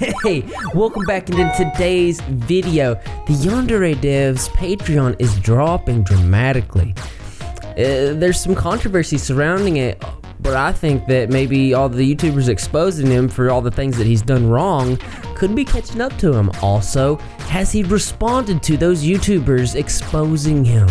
Hey, welcome back into today's video. The Yandere Dev's Patreon is dropping dramatically. There's some controversy surrounding it, but I think that maybe all the YouTubers exposing him for all the things that he's done wrong could be catching up to him. Also, has he responded to those YouTubers exposing him?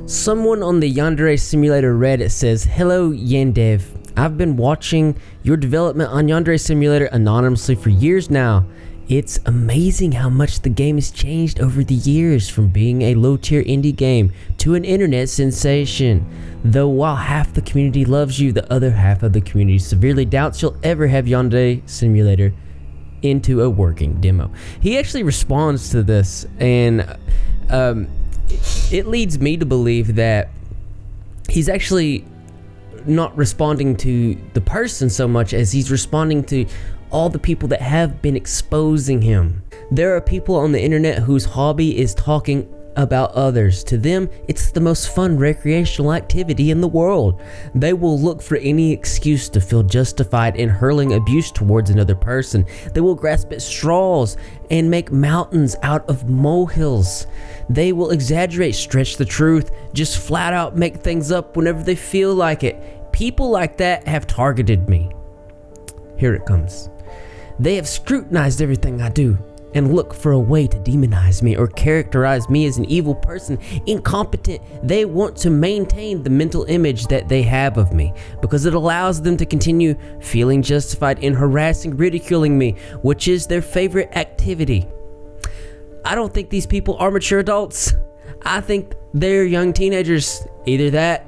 Someone on the Yandere Simulator Reddit says, "Hello Yandev, I've been watching your development on Yandere Simulator anonymously for years now. It's amazing how much the game has changed over the years, from being a low-tier indie game to an internet sensation. Though while half the community loves you, the other half of the community severely doubts you'll ever have Yandere Simulator into a working demo." He actually responds to this, and it leads me to believe that he's actually not responding to the person so much as he's responding to all the people that have been exposing him. There are people on the internet whose hobby is talking about others. To them, it's the most fun recreational activity in the world. They will look for any excuse to feel justified in hurling abuse towards another person. They will grasp at straws and make mountains out of molehills. They will exaggerate, stretch the truth, just flat out make things up whenever they feel like it. People like that have targeted me. Here it comes. They have scrutinized everything I do and look for a way to demonize me or characterize me as an evil person, incompetent. They want to maintain the mental image that they have of me because it allows them to continue feeling justified in harassing, ridiculing me, which is their favorite activity. I don't think these people are mature adults. I think they're young teenagers. Either that,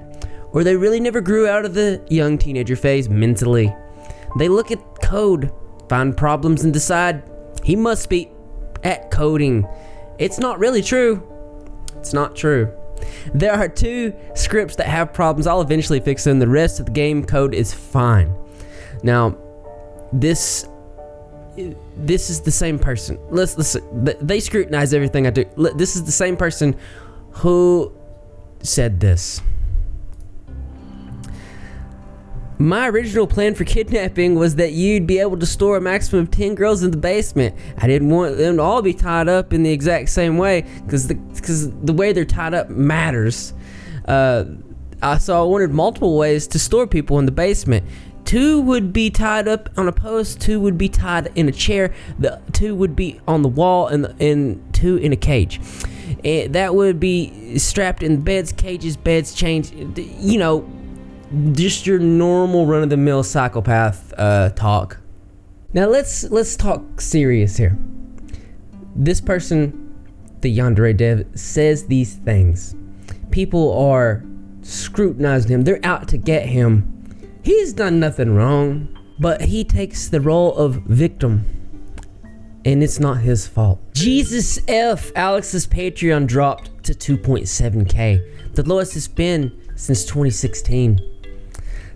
or they really never grew out of the young teenager phase mentally. They look at code, find problems, and decide he must be at coding. It's not really true. It's not true. There are 2 scripts that have problems. I'll eventually fix them. The rest of the game code is fine. Now, this is the same person. Listen, they scrutinize everything I do. This is the same person who said this. My original plan for kidnapping was that you'd be able to store a maximum of 10 girls in the basement. I didn't want them to all be tied up in the exact same way because the way they're tied up matters. So I wanted multiple ways to store people in the basement. 2 would be tied up on a post, 2 would be tied in a chair, the 2 would be on the wall, and 2 in a cage. That would be strapped in beds, cages, beds, chains, you know, just your normal run-of-the-mill psychopath talk. Now let's talk serious here. This person, the Yandere Dev, says these things. People are scrutinizing him. They're out to get him. He's done nothing wrong, but he takes the role of victim, and it's not his fault. Jesus F. Alex's Patreon dropped to 2.7k, the lowest it's been since 2016.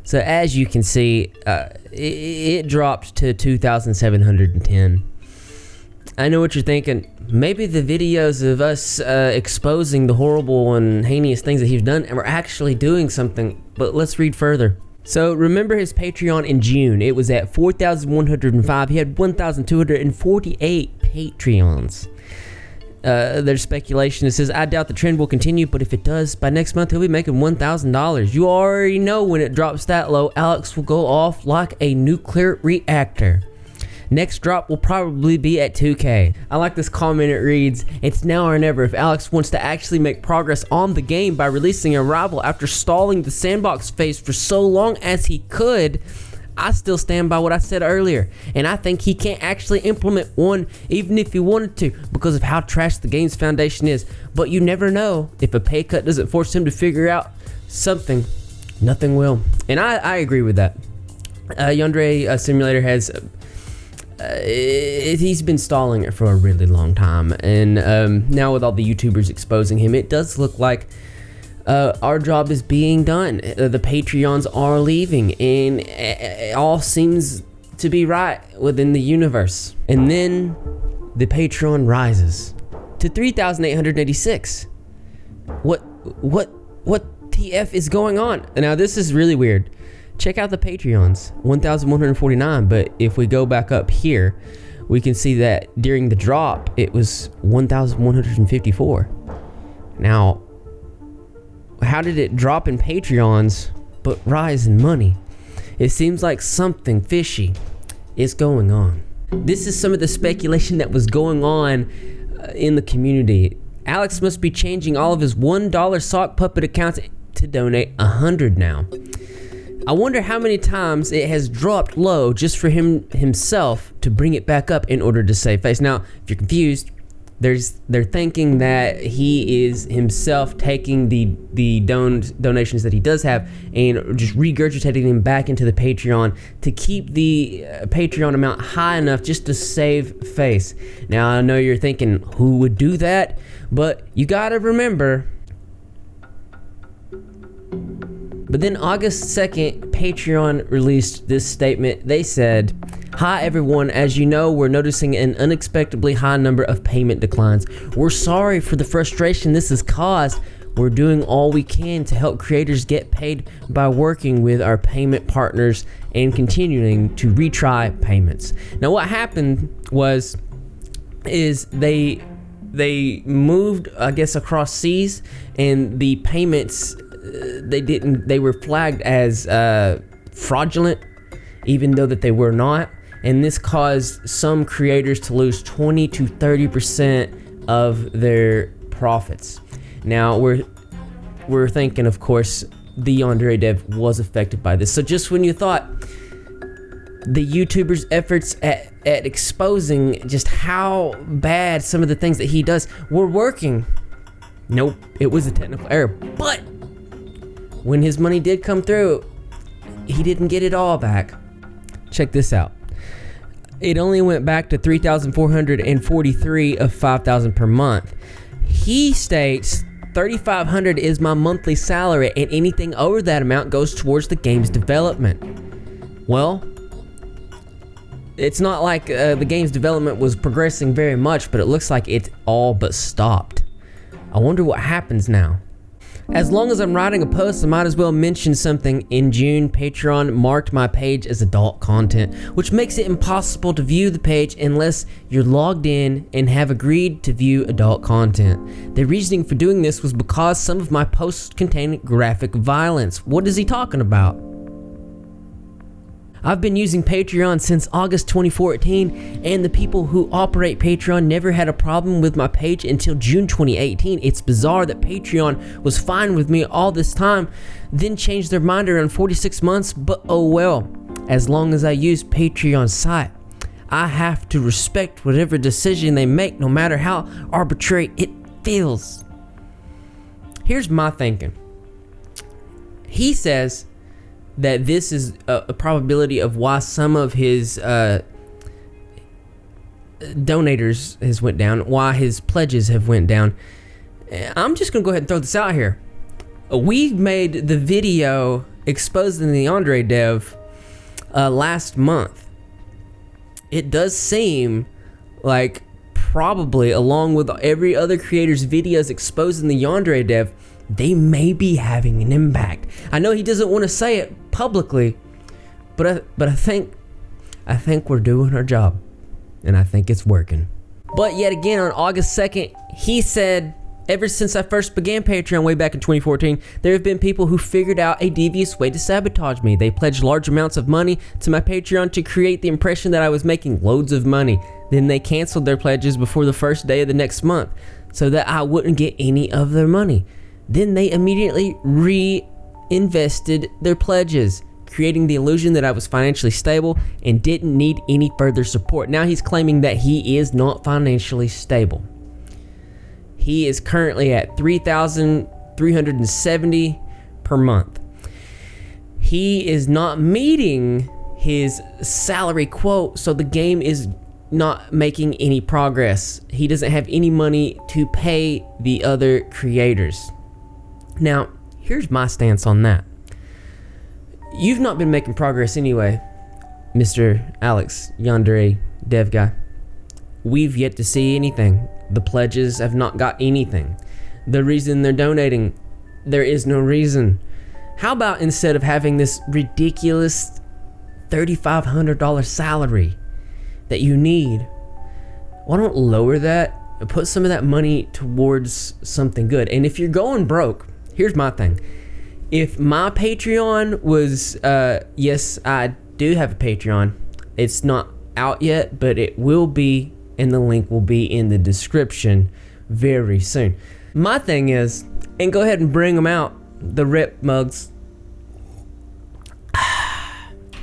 So as you can see, it dropped to 2,710. I know what you're thinking. Maybe the videos of us exposing the horrible and heinous things that he's done, and we're actually doing something. But let's read further. So remember his Patreon in June. It was at 4,105. He had 1,248 Patreons. There's speculation. It says, I doubt the trend will continue, but if it does, by next month he'll be making $1,000. You already know when it drops that low, Alex will go off like a nuclear reactor. Next drop will probably be at 2k. I like this comment. It reads, it's now or never. If Alex wants to actually make progress on the game by releasing a rival after stalling the sandbox phase for so long as he could, I still stand by what I said earlier, and I think he can't actually implement one even if he wanted to because of how trash the game's foundation is. But you never know. If a pay cut doesn't force him to figure out something, nothing will. And I agree with that. Yandere Simulator has he's been stalling it for a really long time, and now with all the YouTubers exposing him, it does look like our job is being done. The Patreons are leaving, and it all seems to be right within the universe. And then the Patreon rises to 3,886. What TF is going on? Now this is really weird. Check out the Patreons, 1,149. But if we go back up here, we can see that during the drop, it was 1,154. Now, how did it drop in Patreons but rise in money? It seems like something fishy is going on. This is some of the speculation that was going on in the community. Alex must be changing all of his $1 sock puppet accounts to donate 100 now. I wonder how many times it has dropped low just for himself to bring it back up in order to save face. Now, if you're confused, they're thinking that he is himself taking the donations that he does have and just regurgitating them back into the Patreon to keep the Patreon amount high enough just to save face. Now, I know you're thinking, who would do that? But you gotta remember. But then August 2nd, Patreon released this statement. They said, "Hi everyone, as you know, we're noticing an unexpectedly high number of payment declines. We're sorry for the frustration this has caused. We're doing all we can to help creators get paid by working with our payment partners and continuing to retry payments." Now what happened is they moved, I guess, across seas, and the payments they were flagged as fraudulent, even though that they were not, and this caused some creators to lose 20 to 30% of their profits. Now we're thinking, of course, the Yandere Dev was affected by this. So just when you thought the YouTubers' efforts at exposing just how bad some of the things that he does were working, nope, it was a technical error. But when his money did come through, he didn't get it all back. Check this out. It only went back to 3,443 of 5,000 per month. He states 3,500 is my monthly salary, and anything over that amount goes towards the game's development. Well, it's not like the game's development was progressing very much, but it looks like it's all but stopped. I wonder what happens now. As long as I'm writing a post, I might as well mention something. In June, Patreon marked my page as adult content, which makes it impossible to view the page unless you're logged in and have agreed to view adult content. The reasoning for doing this was because some of my posts contain graphic violence. What is he talking about? I've been using Patreon since August 2014, and the people who operate Patreon never had a problem with my page until June 2018. It's bizarre that Patreon was fine with me all this time, then changed their mind around 46 months, but oh well. As long as I use Patreon's site, I have to respect whatever decision they make, no matter how arbitrary it feels. Here's my thinking. He says that this is a probability of why some of his donators has went down, why his pledges have went down. I'm just gonna go ahead and throw this out here. We made the video exposing the Yandere Dev last month. It does seem like probably, along with every other creator's videos exposing the Yandere Dev, they may be having an impact. I know he doesn't want to say it publicly, but I think we're doing our job, and I think it's working. But yet again, on August 2nd, he said, ever since I first began Patreon way back in 2014, there have been people who figured out a devious way to sabotage me. They pledged large amounts of money to my Patreon to create the impression that I was making loads of money. Then they canceled their pledges before the first day of the next month so that I wouldn't get any of their money. Then they immediately reinvested their pledges, creating the illusion that I was financially stable and didn't need any further support. Now he's claiming that he is not financially stable. He is currently at $3,370 per month. He is not meeting his salary quote, so the game is not making any progress. He doesn't have any money to pay the other creators. Now, here's my stance on that. You've not been making progress anyway, Mr. Alex, Yandere Dev guy. We've yet to see anything. The pledges have not got anything. The reason they're donating, there is no reason. How about instead of having this ridiculous $3,500 salary that you need, why don't lower that and put some of that money towards something good? And if you're going broke, here's my thing. If my Patreon was, yes, I do have a Patreon. It's not out yet, but it will be, and the link will be in the description very soon. My thing is, and go ahead and bring them out, the rep mugs.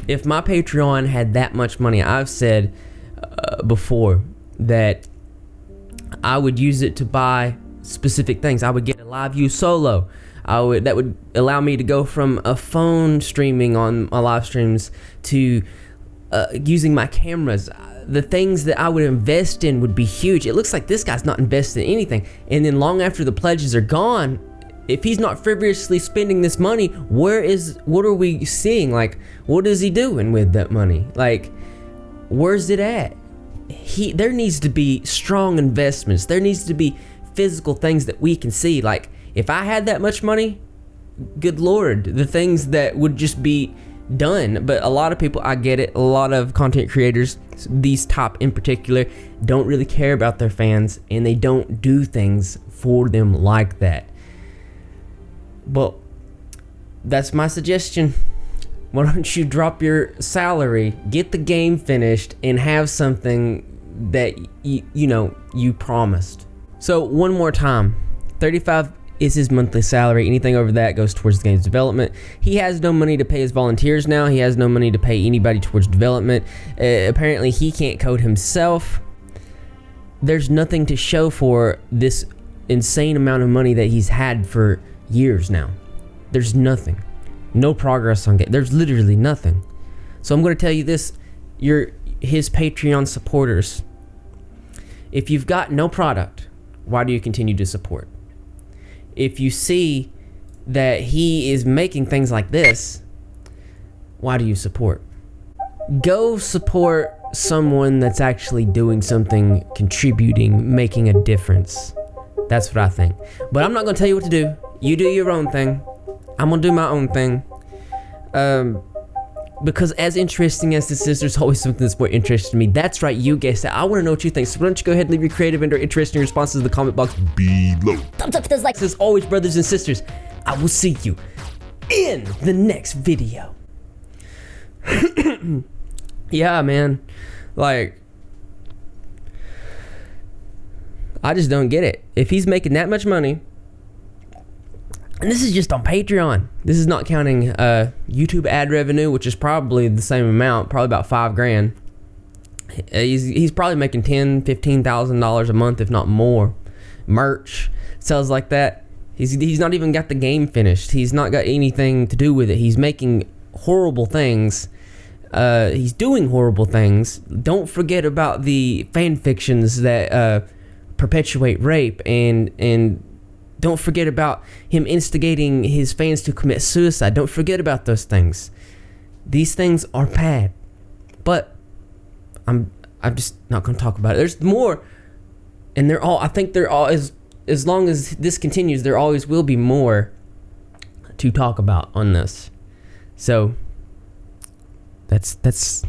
If my Patreon had that much money, I've said before that I would use it to buy specific things. I would get a live view solo. That would allow me to go from a phone streaming on my live streams to using my cameras. The things that I would invest in would be huge. It looks like this guy's not invested in anything. And then long after the pledges are gone, if he's not frivolously spending this money, what are we seeing? Like, what is he doing with that money? Like, where's it at? There needs to be strong investments. There needs to be physical things that we can see. Like, if I had that much money, good Lord, the things that would just be done. But a lot of people, I get it, a lot of content creators, these top in particular, don't really care about their fans, and they don't do things for them like that. Well, that's my suggestion. Why don't you drop your salary, get the game finished, and have something that you promised. So one more time, 35 is his monthly salary. Anything over that goes towards the game's development. He has no money to pay his volunteers now. He has no money to pay anybody towards development. Apparently he can't code himself. There's nothing to show for this insane amount of money that he's had for years now. There's nothing. No progress on game. There's literally nothing. So I'm going to tell you this, you're his Patreon supporters. If you've got no product, why do you continue to support? If you see that he is making things like this, why do you support? Go support someone that's actually doing something, contributing, making a difference. That's what I think. But I'm not going to tell you what to do. You do your own thing. I'm going to do my own thing. Because as interesting as this is, there's always something that's more interesting to me. That's right, you guessed it. I want to know what you think. So why don't you go ahead and leave your creative and or interesting responses in the comment box below. Thumbs up for those likes. As always, brothers and sisters, I will see you in the next video. Yeah, man. Like, I just don't get it. If he's making that much money, and this is just on Patreon. This is not counting YouTube ad revenue, which is probably the same amount, probably about $5,000. He's probably making $10,000, $15,000 a month, if not more. Merch, sales like that. He's not even got the game finished. He's not got anything to do with it. He's making horrible things. He's doing horrible things. Don't forget about the fan fictions that perpetuate rape, and don't forget about him instigating his fans to commit suicide. Don't forget about those things. These things are bad. But I'm just not going to talk about it. There's more, and I think they're all, as long as this continues, there always will be more to talk about on this. So that's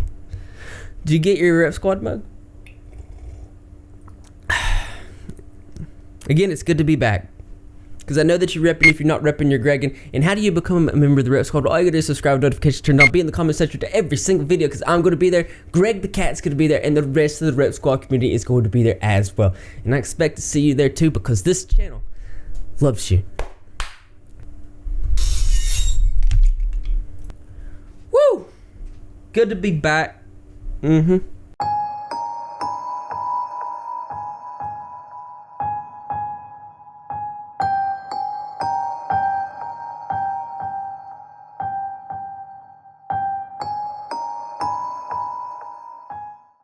do you get your Rep Squad mug? Again, it's good to be back. Because I know that you're repping. If you're not repping, you're Gregging. And how do you become a member of the Rep Squad? All you gotta do is subscribe, notifications turned on, be in the comment section to every single video, because I'm gonna be there, Greg the Cat's gonna be there, and the rest of the Rep Squad community is going to be there as well. And I expect to see you there too, because this channel loves you. Woo! Good to be back.